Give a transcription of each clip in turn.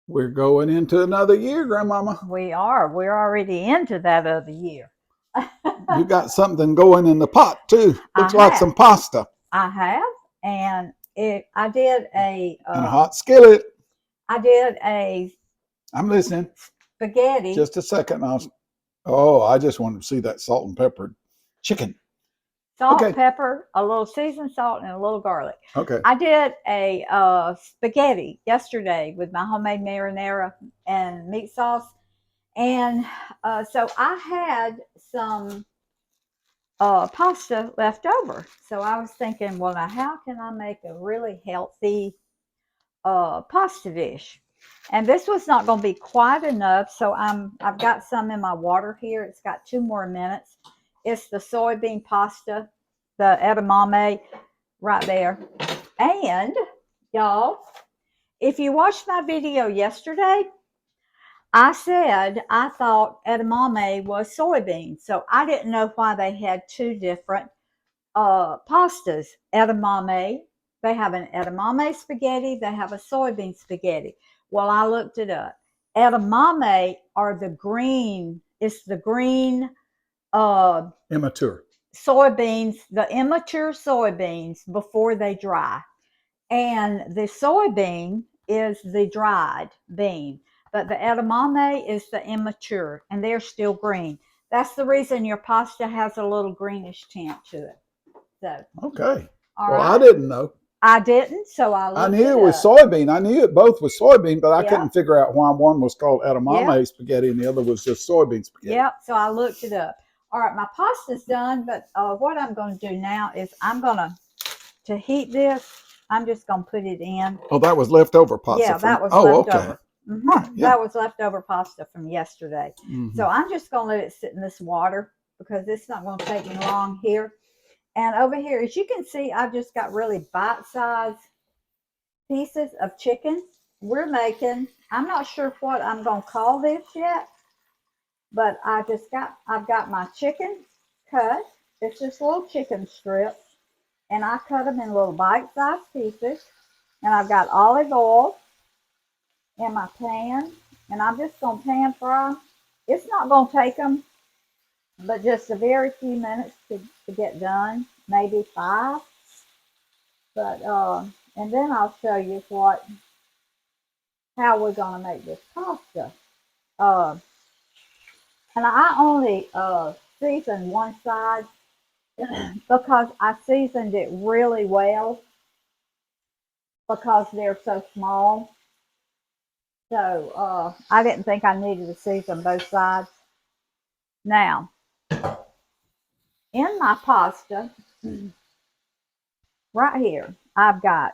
We're going into another year, Grandmama. We are. We're already into that other year. You got something going in the pot too. I Looks like some have. pasta I have, and I did and a hot skillet. a I'm listening. spaghetti, Just a second. I just wanted to see that salt and pepper chicken. salt, Okay. pepper, a little seasoned salt, and a little garlic. Okay. I did a spaghetti yesterday with my homemade marinara and meat sauce, and so I had some pasta left over. So I was thinking, well, now how can I make a really healthy pasta dish? And this was not going to be quite enough, so I've got some in my water here. It's got 2 more minutes. It's the soybean pasta, the edamame, right there. And y'all, if you watched my video yesterday, I said I thought edamame was soybean, so I didn't know why they had two different pastas. Edamame, they have an edamame spaghetti, they have a soybean spaghetti. Well, I looked it up. Edamame are the green, it's the green Immature. soybeans, the immature soybeans before they dry. And the soybean is the dried bean, but the edamame is the immature, and they're still green. That's the reason your pasta has a little greenish tint to it. So, Okay. all Well, I right. didn't know. I didn't, so I I looked knew it it was up. soybean. I knew it both was soybean, but I couldn't Yep, figure out why one was called yep, edamame spaghetti and the other was just soybean spaghetti. yep. So I looked it up. All right, my pasta's done, but what I'm going to do now is I'm going to heat this. I'm just going to put it in. Oh, that was leftover pasta Yeah, from. that was Oh, okay. leftover. Right. Yeah. That was leftover pasta from yesterday. Mm-hmm. So I'm just going to let it sit in this water because it's not going to take me long here. And over here, as you can see, I've just got really bite-sized pieces of chicken. I'm not sure what I'm going to call this yet, but I've got my chicken cut. It's just little chicken strips, and I cut them in little bite-sized pieces. And I've got olive oil in my pan, and I'm just going to pan fry. It's not going to take them but just a very few minutes to get done, maybe 5. But and then I'll show you how we're going to make this pasta. Uh, and I only seasoned one side because I seasoned it really well because they're so small. So I didn't think I needed to season both sides. Now, in my pasta, right here, I've got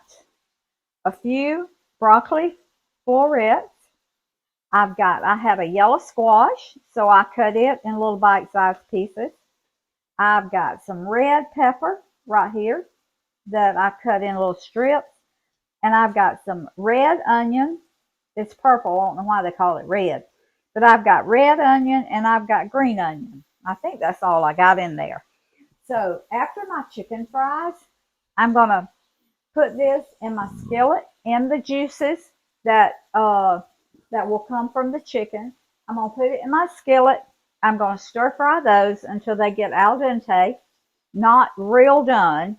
a few broccoli florets. I have a yellow squash, so I cut it in little bite-sized pieces. I've got some red pepper right here that I cut in little strips. And I've got some red onion. It's purple. I don't know why they call it red. But I've got red onion and I've got green onion. I think that's all I got in there. So after my chicken fries, I'm going to put this in my skillet and the juices that will come from the chicken. I'm going to put it in my skillet. I'm going to stir fry those until they get al dente, not real done,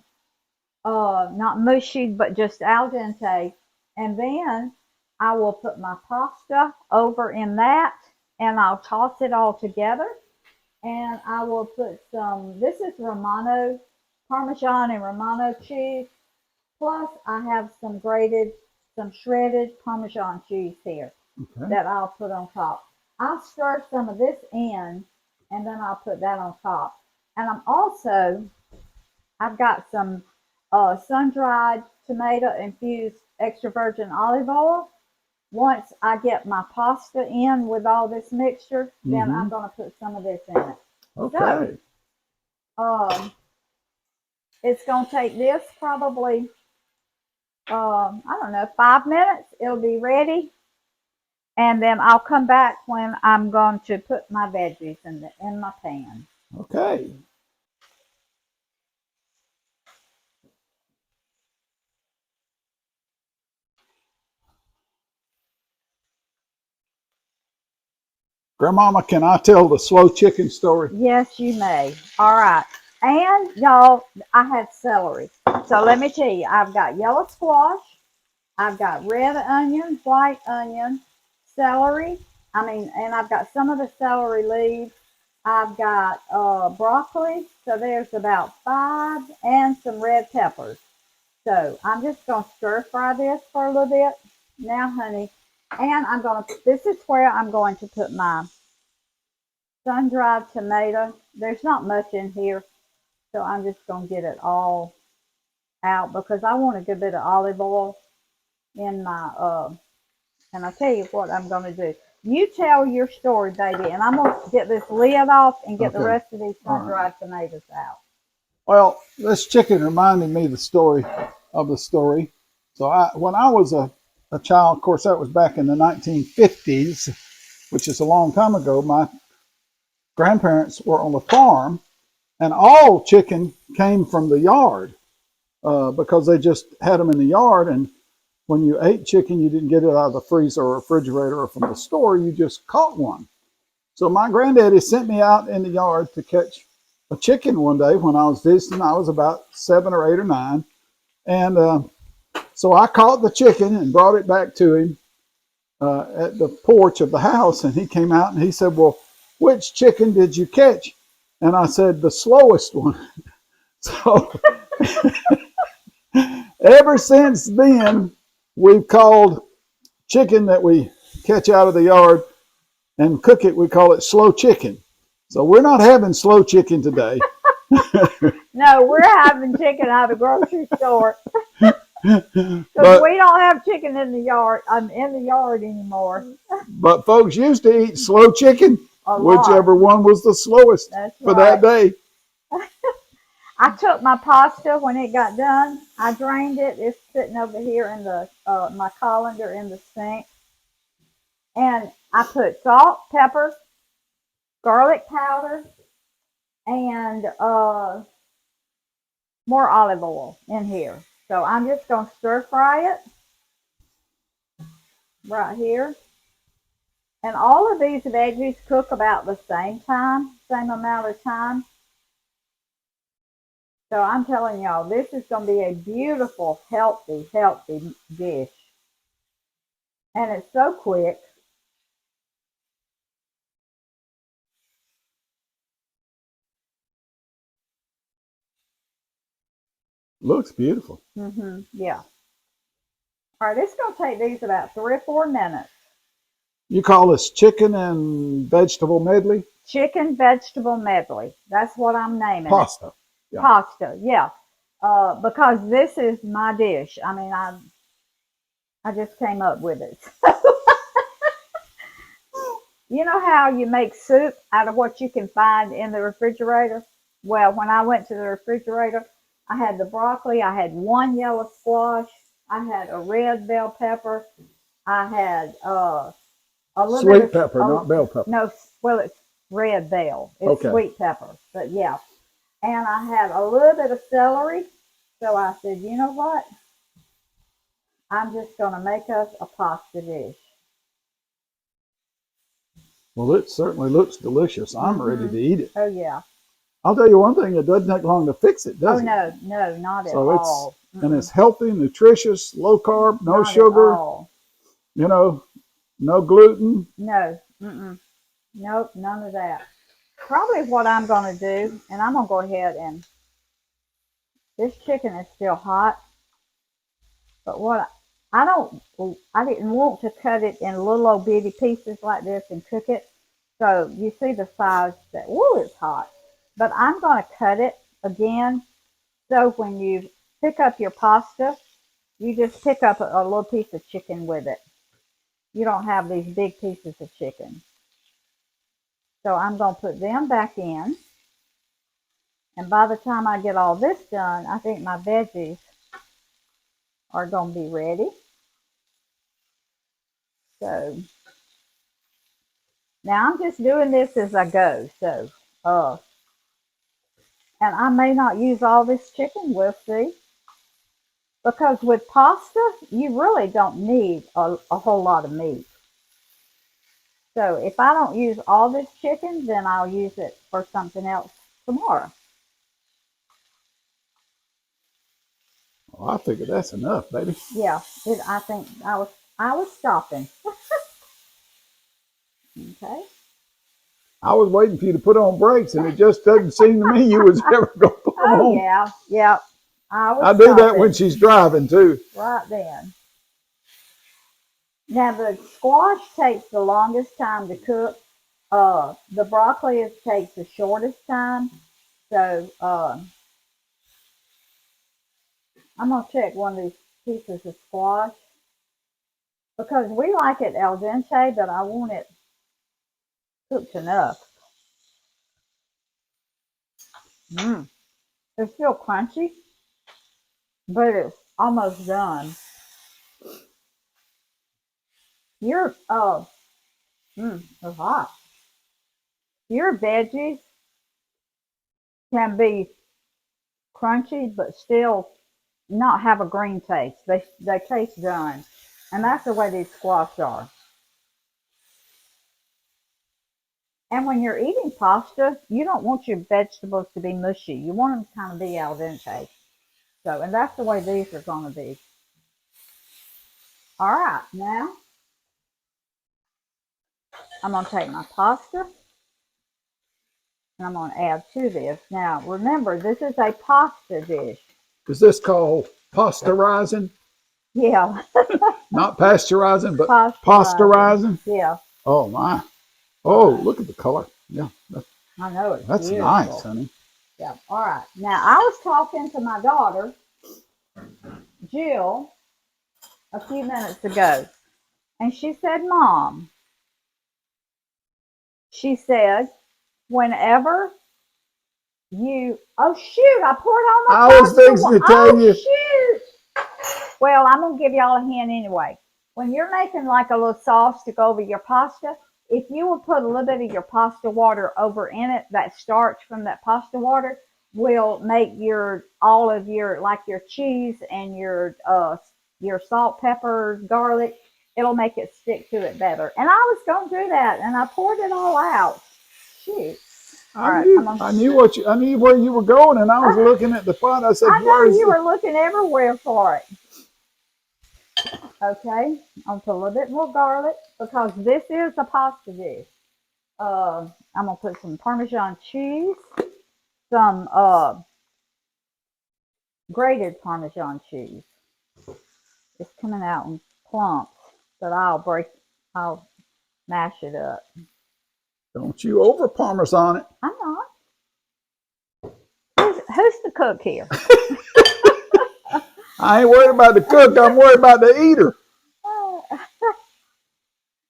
not mushy, but just al dente. And then I will put my pasta over in that, and I'll toss it all together. And I will put this is Romano, Parmesan and Romano cheese. Plus, I have some shredded Parmesan cheese here that I'll put on top. I'll stir some of this in, and then I'll put that on top. And I've got some sun-dried tomato infused extra virgin olive oil. Once I get my pasta in with all this mixture, then I'm going to put some of this in it. Okay. So, it's going to take this probably I don't know, 5 minutes. It'll be ready. And then I'll come back when I'm going to put my veggies in my pan. Okay. Grandmama, can I tell the slow chicken story? Yes, you may. All right. And y'all, I had celery. So let me tell you, I've got yellow squash, I've got red onion, white onion, celery. And I've got some of the celery leaves. I've got broccoli. So there's about 5 and some red peppers. So I'm just going to stir fry this for a little bit now, honey. And this is where I'm going to put my sun-dried tomato. There's not much in here, so I'm just going to get it all out because I want a good bit of olive oil in my, and I'll tell you what I'm going to do. You tell your story, baby, and I'm going to get this lid off and get the Okay. rest of these All right. sun-dried tomatoes out. Well, this chicken reminded me the story of the story. So when I was a child, of course, that was back in the 1950s, which is a long time ago. My grandparents were on a farm, and all chicken came from the yard because they just had them in the yard. And when you ate chicken, you didn't get it out of the freezer or refrigerator or from the store. You just caught one. So my granddaddy sent me out in the yard to catch a chicken one day when I was visiting. I was about 7 or 8 or 9. And so I caught the chicken and brought it back to him at the porch of the house. And he came out and he said, well, which chicken did you catch? And I said, the slowest one. So ever since then, we've called chicken that we catch out of the yard and cook it, we call it slow chicken. So we're not having slow chicken today. No, we're having chicken out of the grocery store. Because But we don't have chicken in the yard. I'm in the yard anymore. but folks used to eat slow chicken, A lot. whichever one was the slowest That's for right. that day. I took my pasta when it got done. I drained it. It's sitting over here in the my colander in the sink. And I put salt, pepper, garlic powder, and more olive oil in here. So I'm just going to stir fry it right here. And all of these veggies cook about the same amount of time. So I'm telling y'all, this is going to be a beautiful, healthy dish. And it's so quick. Looks beautiful. Yeah. All right, it's going to take these about 3 or 4 minutes. You call this chicken and vegetable medley? Chicken vegetable medley. That's what I'm naming Pasta. it. Yeah. Pasta, yeah. Because this is my dish. I just came up with it. You know how you make soup out of what you can find in the refrigerator? Well, when I went to the refrigerator, I had the broccoli, I had 1 yellow squash, I had a red bell pepper, I had a little Sweet bit of pepper, not bell pepper. no, well, it's red bell. It's Okay. sweet pepper, but yeah. And I had a little bit of celery. So I said, you know what? I'm just going to make us a pasta dish. Well, it certainly looks delicious. I'm ready to eat it. Oh, yeah. I'll tell you one thing, it doesn't take long to fix it, does it? Oh, no, not at So all. and it's healthy, nutritious, low carb, no Not sugar, at all. you know, no gluten. No. Nope, none of that. Probably what I'm going to do, and I'm going to go ahead and, this chicken is still hot, but I didn't want to cut it in little old bitty pieces like this and cook it. So you see the size that, woo, it's hot. But I'm going to cut it again. So when you pick up your pasta, you just pick up a little piece of chicken with it. You don't have these big pieces of chicken. So I'm going to put them back in. And by the time I get all this done, I think my veggies are going to be ready. So now I'm just doing this as I go. So, and I may not use all this chicken. We'll see. Because with pasta, you really don't need a whole lot of meat. So if I don't use all this chicken, then I'll use it for something else tomorrow. Oh, I figure that's enough, baby. Yeah, I think I was stopping. Okay. I was waiting for you to put on brakes, and it just doesn't seem to me you was ever going to put them Oh on. yeah, yeah. I was I do that when stopping she's driving too. right then. Now the squash takes the longest time to cook. The broccoli takes the shortest time. So I'm gonna check one of these pieces of squash because we like it al dente, but I want it cooked enough. Mm. It's still crunchy, but it's almost done. Your it's hot. Your veggies can be crunchy, but still not have a green taste. They taste done, and that's the way these squash are. And when you're eating pasta, you don't want your vegetables to be mushy. You want them to kind of be al dente. So, and that's the way these are going to be. All right, now I'm going to take my pasta and I'm going to add to this. Now, remember, this is a pasta dish. Is this called pasteurizing? Yeah, Not pasteurizing, but pasteurizing. pasteurizing? Yeah. Oh, my. All Oh, right. look at the color. Yeah, I know it's that's beautiful. nice, honey. Yeah. All right. Now, I was talking to my daughter, Jill, a few minutes ago, and she said, Mom, she said, whenever oh shoot, I poured all my I was pasta. fixing to tell you. Shoot. Well, I'm going to give y'all a hint anyway. When you're making like a little sauce to go over your pasta, if you will put a little bit of your pasta water over in it, that starch from that pasta water will make all of your like your cheese and your salt, pepper, garlic. It'll make it stick to it better. And I was going to do that, and I poured it all out. Shoot. All right, I knew where you were going, and I was looking at the pot. I said, I know "Where's you the?" were looking everywhere for it. Okay, I'll put a little bit more garlic because this is a pasta dish. I'm gonna put some Parmesan cheese, some grated Parmesan cheese. It's coming out in clumps, but I'll mash it up. Don't you over Parmesan it. I'm not. Who's the cook here? I ain't worried about the cook. I'm worried about the eater.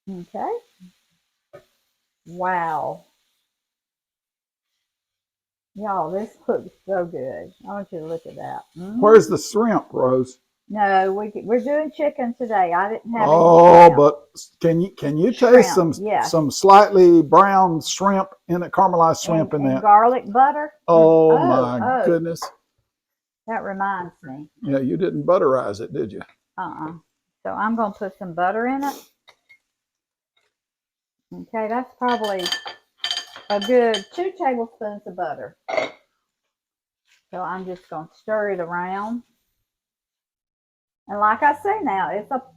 Okay. Wow. Y'all, this looks so good. I want you to look at that. Where's the shrimp, Rose? No, we're doing chicken today. I didn't have any Oh, shrimp. but can you taste Shrimp, yes. some slightly brown shrimp in it, caramelized shrimp in And that? garlic butter. Oh my goodness! That reminds me. Yeah, you didn't butterize it, did you? So I'm going to put some butter in it. Okay, that's probably a good 2 tablespoons of butter. So I'm just going to stir it around. And like I say now,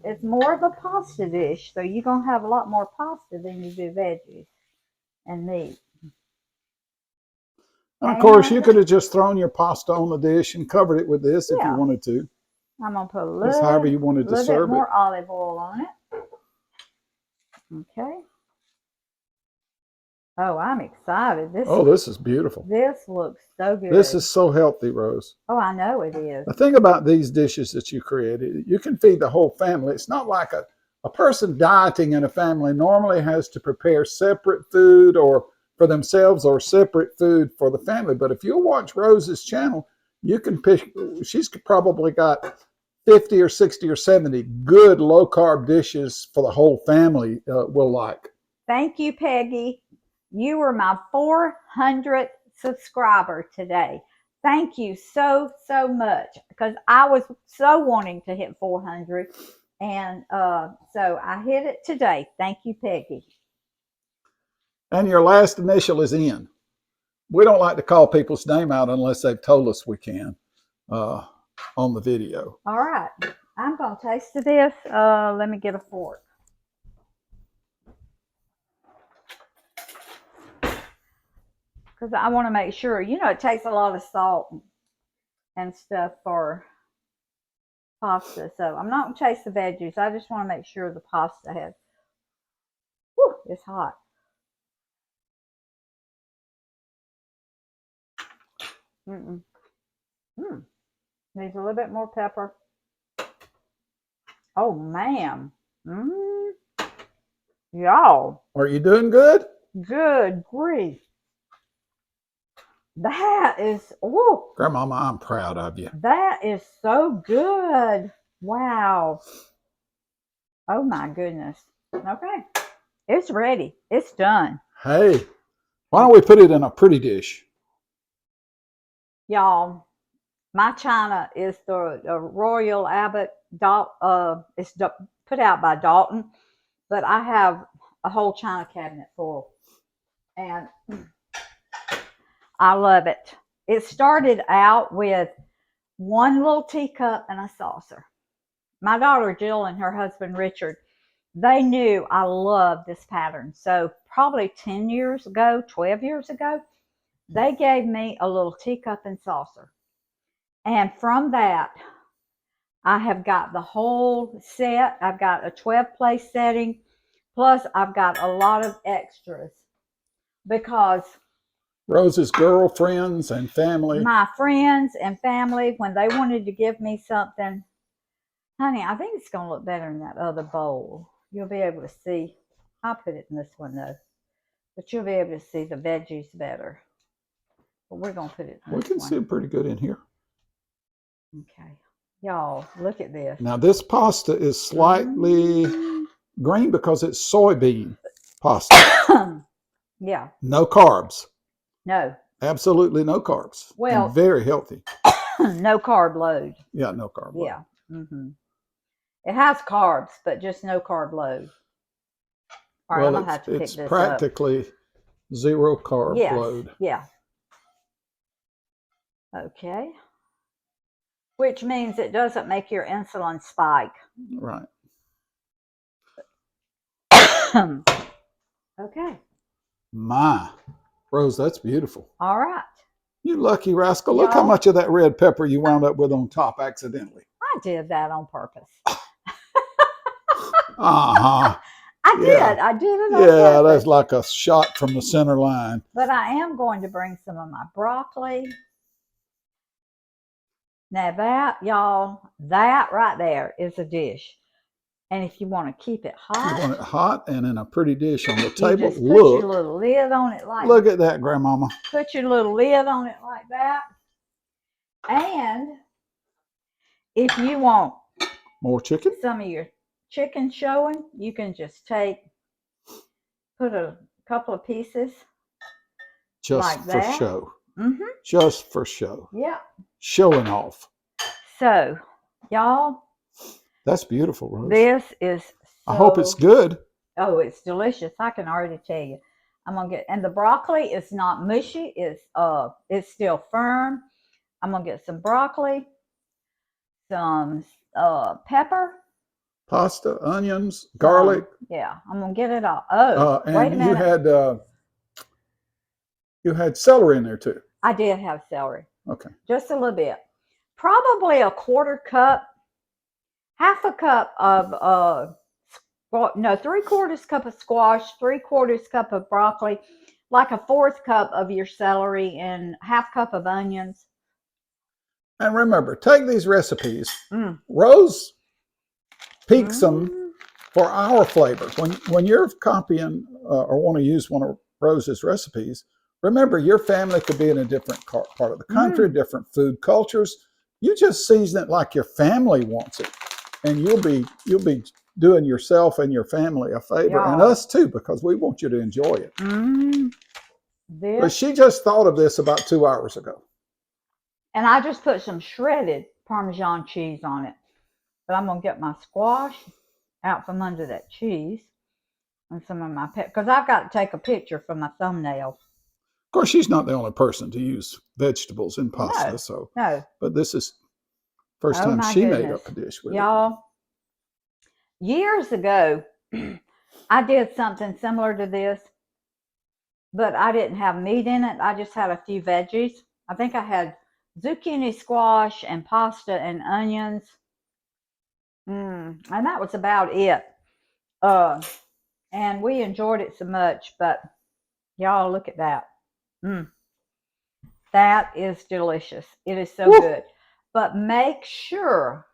it's more of a pasta dish, so you're going to have a lot more pasta than you do veggies and meat. And of course, you could have just thrown your pasta on the dish and covered it with this if you Yeah. wanted to. I'm going to put Just however you wanted to little bit serve it. more olive oil on it. Okay. Oh, I'm excited. This is beautiful. This looks so good. This is so healthy, Rose. Oh, I know it is. The thing about these dishes that you created, you can feed the whole family. It's not like a person dieting in a family normally has to prepare separate food or for themselves or separate food for the family. But if you watch Rose's channel, you can pick, she's probably got 50 or 60 or 70 good low carb dishes for the whole family will like. Thank you, Peggy. You were my 400th subscriber today. Thank you so much because I was so wanting to hit 400, and so I hit it today. Thank you, Peggy. And your last initial is N. We don't like to call people's name out unless they've told us we can on the video. All right. I'm going to taste this. Let me get a fork. Because I want to make sure, you know, it takes a lot of salt and stuff for pasta. So I'm not going to taste the veggies. I just want to make sure the pasta has, whew, it's hot. Mm-mm. Needs a little bit more pepper. Oh, man. Y'all. Are you doing good? Good grief. That is, oh. Grandmama, I'm proud of you. That is so good. Wow. Oh, my goodness. Okay. It's ready. It's done. Hey, why don't we put it in a pretty dish? Y'all, my china is the Royal Abbott. It's put out by Dalton, but I have a whole china cabinet full, and I love it. It started out with one little teacup and a saucer. My daughter Jill and her husband Richard, they knew I loved this pattern. So probably 10 years ago, 12 years ago, they gave me a little teacup and saucer. And from that, I have got the whole set. I've got a 12-place setting. Plus, I've got a lot of extras because Rose's girlfriends and family. my friends and family, when they wanted to give me something, honey, I think it's going to look better in that other bowl. You'll be able to see. I'll put it in this one, though. But you'll be able to see the veggies better. But we're going to put it in We this can one. see them pretty good in here. Okay. Y'all, look at this. Now, this pasta is slightly green because it's soybean pasta. Yeah. No carbs. No. Absolutely no carbs. Well, and very healthy. No carb load. Yeah, no carb load. Yeah. It has carbs, but just no carb load. All right, Well, I'm going to have to pick it's this practically zero carb yes. load. Yeah. Okay. Which means it doesn't make your insulin spike. Right. Okay. My, Rose, that's beautiful. All right. You lucky rascal. Look how much of that red pepper you wound up with on top accidentally. I did that on purpose. Uh-huh. I did it on purpose. Yeah, that's like a shot from the center line. But I am going to bring some of my broccoli. Now that, y'all, that right there is a dish. And if you want to keep it hot. You want it hot and in a pretty dish on the table. You just put your little lid on it like that. Look at that, Grandmama. Put your little lid on it like that. And if you want more chicken, some of your chicken showing, you can just put a couple of pieces just like for that. show. Just for show. Yeah. Showing off. So, y'all. That's beautiful, Rose. This is I hope it's good. Oh, it's delicious. I can already tell you. I'm gonna get, and the broccoli is not mushy. It's still firm. I'm gonna get some broccoli, some pepper, pasta, onions, garlic. Yeah, I'm gonna get it all. Oh, and wait a minute. You had celery in there too. I did have celery. Okay. Just a little bit. Probably a quarter cup, half a cup of 3/4 cup of squash, 3/4 cup of broccoli, like a 1/4 cup of your celery, and 1/2 cup of onions. And remember, take these recipes. Rose peaks them for our flavor. When you're copying or want to use one of Rose's recipes, remember your family could be in a different part of the country, different food cultures. You just season it like your family wants it, and you'll be doing yourself and your family a favor, and us too, because we want you to enjoy it. But she just thought of this about 2 hours ago. And I just put some shredded Parmesan cheese on it. But I'm going to get my squash out from under that cheese. And some of my pet, because I've got to take a picture for my thumbnail. Of course, she's not the only person to use vegetables in pasta. No, So, no. but this is first Oh time my she made goodness. up a dish with it. Y'all, years ago, I did something similar to this, but I didn't have meat in it. I just had a few veggies. I think I had zucchini squash and pasta and onions. And that was about it. And we enjoyed it so much, but y'all look at that. That is delicious. It is so Woo! good. But make sure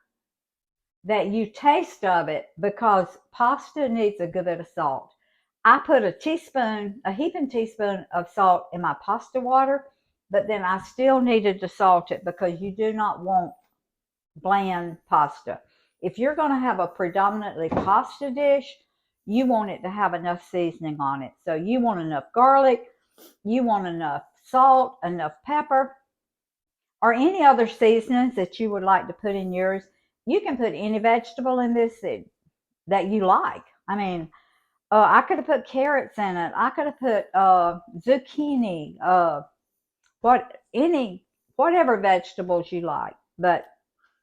that you taste of it, because pasta needs a good bit of salt. I put a heaping teaspoon of salt in my pasta water, but then I still needed to salt it because you do not want bland pasta. If you're going to have a predominantly pasta dish, you want it to have enough seasoning on it. So you want enough garlic, you want enough salt, enough pepper, or any other seasonings that you would like to put in yours. You can put any vegetable in this that you like. I mean, I could have put carrots in it. I could have put zucchini, whatever vegetables you like. But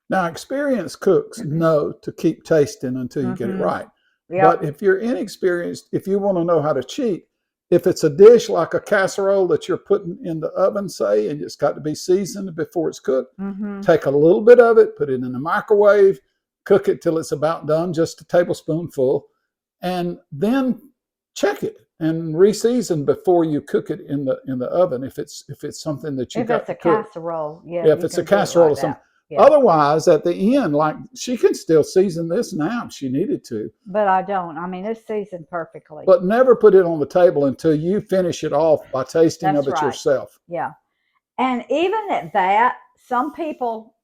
Now, experienced cooks know to keep tasting until you get it right. But yep. if you're inexperienced, if you want to know how to cheat, if it's a dish like a casserole that you're putting in the oven, say, and it's got to be seasoned before it's cooked, take a little bit of it, put it in the microwave, cook it till it's about done, just a tablespoonful, and then check it and reseason before you cook it in the oven. If it's something that you If got it's to a cook, casserole, yeah, if you it's a can do it casserole like or something. that. Yeah. Otherwise, at the end, like she can still season this now if she needed to, But I don't. I mean, it's seasoned perfectly. but never put it on the table until you finish it off by tasting That's of it right. yourself. Yeah. And even at that, some people,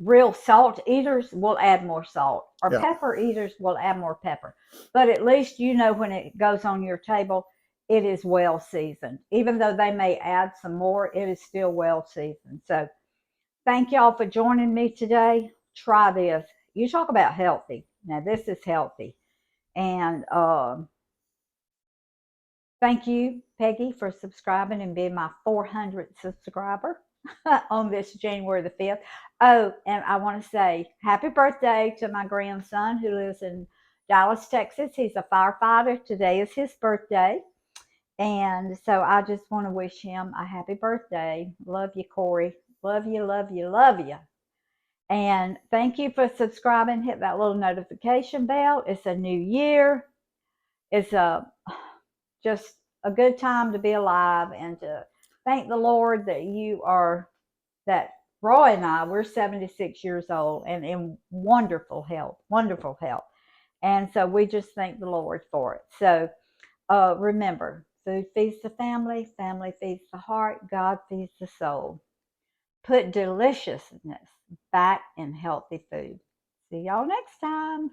real salt eaters, will add more salt, or Yeah. pepper eaters will add more pepper. But at least you know when it goes on your table, it is well seasoned. Even though they may add some more, it is still well seasoned. So thank y'all for joining me today. Try this. You talk about healthy. Now, this is healthy. And thank you, Peggy, for subscribing and being my 400th subscriber on this January the 5th. Oh, and I want to say happy birthday to my grandson who lives in Dallas, Texas. He's a firefighter. Today is his birthday. And so I just want to wish him a happy birthday. Love you, Corey. Love you, love you, love you. And thank you for subscribing. Hit that little notification bell. It's a new year. It's just a good time to be alive, and to thank the Lord that Roy and I, we're 76 years old and in wonderful health, wonderful health. And so we just thank the Lord for it. So remember, food feeds the family, family feeds the heart, God feeds the soul. Put deliciousness back in healthy food. See y'all next time.